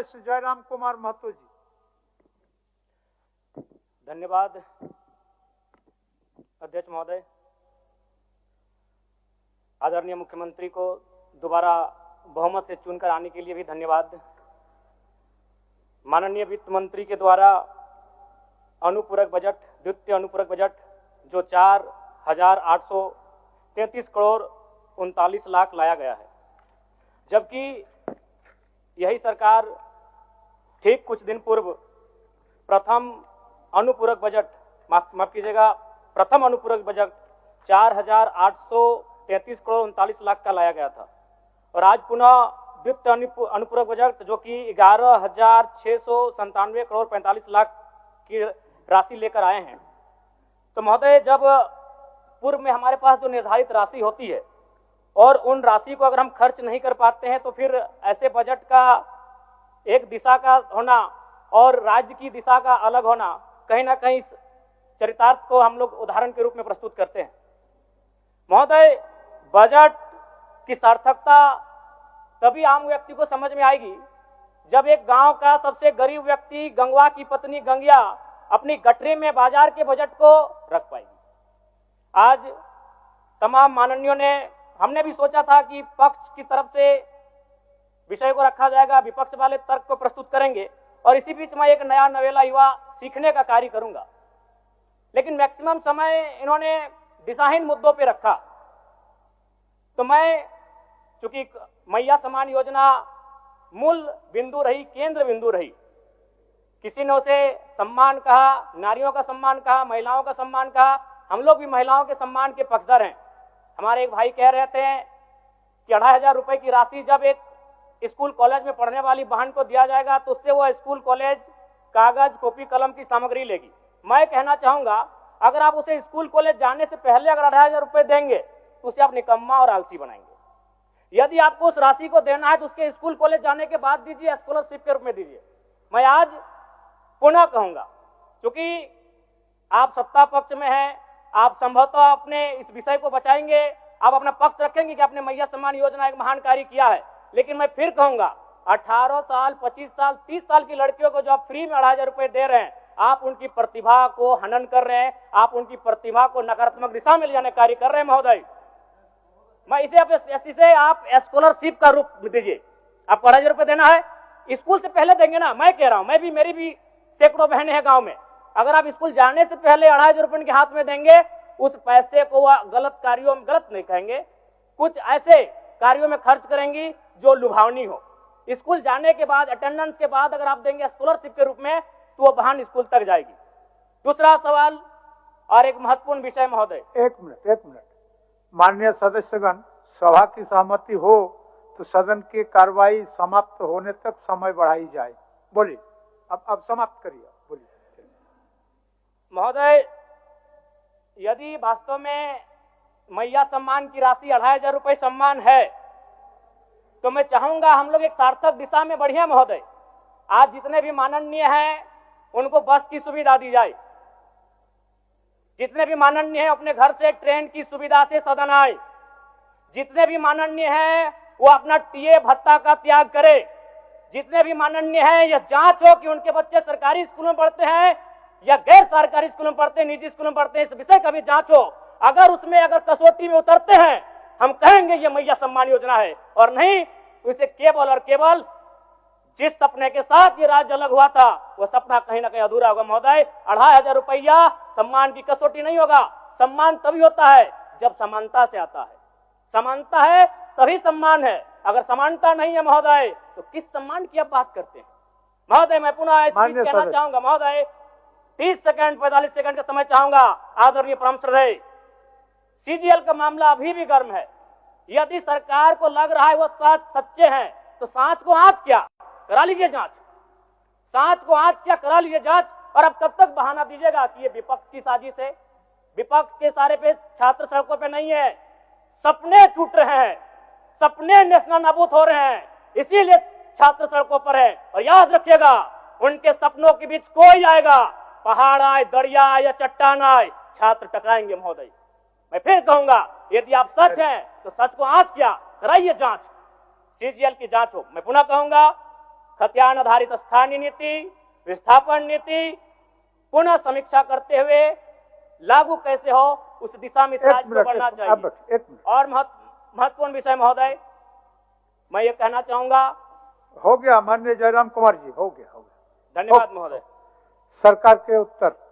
श्री जयराम कुमार महतो जी। धन्यवाद अध्यक्ष महोदय। आदरणीय मुख्यमंत्री को दोबारा बहुमत से चुनकर आने के लिए भी धन्यवाद। माननीय वित्त मंत्री के द्वारा अनुपूरक बजट, द्वितीय अनुपूरक बजट जो 4,833 करोड़ 39 लाख लाया गया है, जबकि यही सरकार ठीक कुछ दिन पूर्व प्रथम अनुपूरक बजट, माफ कीजिएगा, प्रथम अनुपूरक बजट 4,833 करोड़ 39 लाख का लाया गया था और आज पुनः द्वितीय अनुपूरक बजट जो कि 11,697 करोड़ 45 लाख की राशि लेकर आए हैं। तो महोदय, जब पूर्व में हमारे पास जो निर्धारित राशि होती है और उन राशि को अगर हम खर्च नहीं कर पाते हैं तो फिर ऐसे बजट का एक दिशा का होना और राज्य की दिशा का अलग होना कहीं ना कहीं इस चरितार्थ को हम लोग उदाहरण के रूप में प्रस्तुत करते हैं। महोदय, बजट की सार्थकता तभी आम व्यक्ति को समझ में आएगी जब एक गांव का सबसे गरीब व्यक्ति, गंगवा की पत्नी गंगिया, अपनी गठरी में बाजार के बजट को रख पाएगी। आज तमाम माननीयों ने, हमने भी सोचा था कि पक्ष की तरफ से विषय को रखा जाएगा, विपक्ष वाले तर्क को प्रस्तुत करेंगे और इसी बीच में एक नया नवेला युवा सीखने का कार्य करूंगा, लेकिन मैक्सिमम समय इन्होंने दिशाहीन मुद्दों पे रखा। तो मैं, चूंकि मैया सम्मान योजना मूल बिंदु रही, केंद्र बिंदु रही, किसी ने उसे सम्मान कहा, नारियों का सम्मान कहा, महिलाओं का सम्मान कहा, हम लोग भी महिलाओं के सम्मान के पक्षधर हैं। हमारे एक भाई कह रहे थे कि 2,500 रुपए की राशि जब एक स्कूल कॉलेज में पढ़ने वाली बहन को दिया जाएगा तो उससे वो स्कूल कॉलेज कागज, कॉपी, कलम की सामग्री लेगी। मैं कहना चाहूंगा, अगर आप उसे स्कूल कॉलेज जाने से पहले अगर 2,500 रुपए देंगे तो उसे आप निकम्मा और आलसी बनाएंगे। यदि आपको उस राशि को देना है तो उसके स्कूल कॉलेज जाने के बाद दीजिए, स्कॉलरशिप के रूप में दीजिए। मैं आज पुनः कहूंगा, क्योंकि आप सत्ता पक्ष में हैं, आप संभवतः अपने इस विषय को बचाएंगे, आप अपना पक्ष रखेंगे कि आपने मैया सम्मान योजना एक महान कार्य किया है, लेकिन मैं फिर कहूंगा 18 साल, 25 साल, 30 साल की लड़कियों को जो आप फ्री में 2,500 रुपए दे रहे हैं, आप उनकी प्रतिभा को हनन कर रहे हैं, आप उनकी प्रतिभा को नकारात्मक दिशा में ले जाने कार्य कर रहे हैं। महोदय, मैं इसे आप स्कॉलरशिप का रूप दीजिए। आपको 2,500 रुपए देना है, स्कूल से पहले देंगे ना। मैं कह रहा हूं, मेरी भी सैकड़ों बहनें हैं गांव में, अगर आप स्कूल जाने से पहले 2,500 रुपए उनके हाथ में देंगे, उस पैसे को वह गलत कार्यों में, गलत नहीं कहेंगे, कुछ ऐसे कार्यों में खर्च करेंगी जो लुभावनी हो। स्कूल जाने के बाद, अटेंडेंस के बाद अगर आप देंगे स्कॉलरशिप के रूप में तो वो बहन स्कूल तक जाएगी। दूसरा सवाल और एक महत्वपूर्ण विषय महोदय। एक मिनट माननीय सदस्यगण, सभा की सहमति हो तो सदन की कार्रवाई समाप्त होने तक समय बढ़ाई जाए। बोलिए, अब समाप्त करिए, बोलिए। महोदय, यदि वास्तव में मैया सम्मान की राशि 2,500 रुपए सम्मान है तो मैं चाहूंगा हम लोग एक सार्थक दिशा में बढ़िए। महोदय, आज जितने भी माननीय हैं उनको बस की सुविधा दी जाए, जितने भी माननीय हैं अपने घर से ट्रेन की सुविधा से सदन आए, जितने भी माननीय हैं वो अपना टीए भत्ता का त्याग करे, जितने भी माननीय हैं यह जांच हो कि उनके बच्चे सरकारी स्कूलों में पढ़ते हैं या गैर सरकारी स्कूलों में पढ़ते हैं, निजी स्कूलों में पढ़ते हैं, इस विषय का भी जांच हो। अगर उसमें अगर कसौटी में उतरते हैं, हम कहेंगे ये मैया सम्मान योजना है, और नहीं तो इसे केवल और केवल जिस सपने के साथ ये राज्य अलग हुआ था वो सपना कहीं ना कहीं अधूरा होगा। महोदय, 2,500 रुपया सम्मान की कसौटी नहीं होगा। सम्मान तभी होता है जब समानता से आता है, समानता है तभी सम्मान है। अगर समानता नहीं है महोदय तो किस सम्मान की आप बात करते हैं? महोदय, मैं पुनः कहना चाहूंगा, महोदय 30 सेकंड 45 सेकंड का समय चाहूंगा। आदरणीय परम श्रद्धेय, सीजीएल का मामला अभी भी गर्म है। यदि सरकार को लग रहा है वो सच्चे हैं तो सांच को आंच क्या करा लीजिए जांच, सांच को आंच क्या करा लीजिए जांच। और अब कब तक बहाना दीजिएगा कि ये विपक्ष की साजिश है? विपक्ष के सारे पे छात्र सड़कों पे नहीं है, सपने टूट रहे हैं, सपने नेशनल नाबूद हो रहे हैं, इसीलिए छात्र सड़कों पर है। और याद रखिएगा, उनके सपनों के बीच कोई आएगा, पहाड़ आए, दरिया आए या चट्टान आए, छात्र टकराएंगे। महोदय, मैं फिर कहूंगा, यदि आप सच हैं तो सच को आंच क्या कराइए जांच, सीजीएल की जांच हो। मैं पुनः कहूंगा, खतियान आधारित स्थानीय नीति, विस्थापन नीति पुनः समीक्षा करते हुए लागू कैसे हो उस दिशा में इस राज्य को बढ़ना चाहिए। और महत्वपूर्ण विषय महोदय, मैं ये कहना चाहूंगा। हो गया माननीय जयराम कुमार जी, हो गया। धन्यवाद महोदय। सरकार के उत्तर।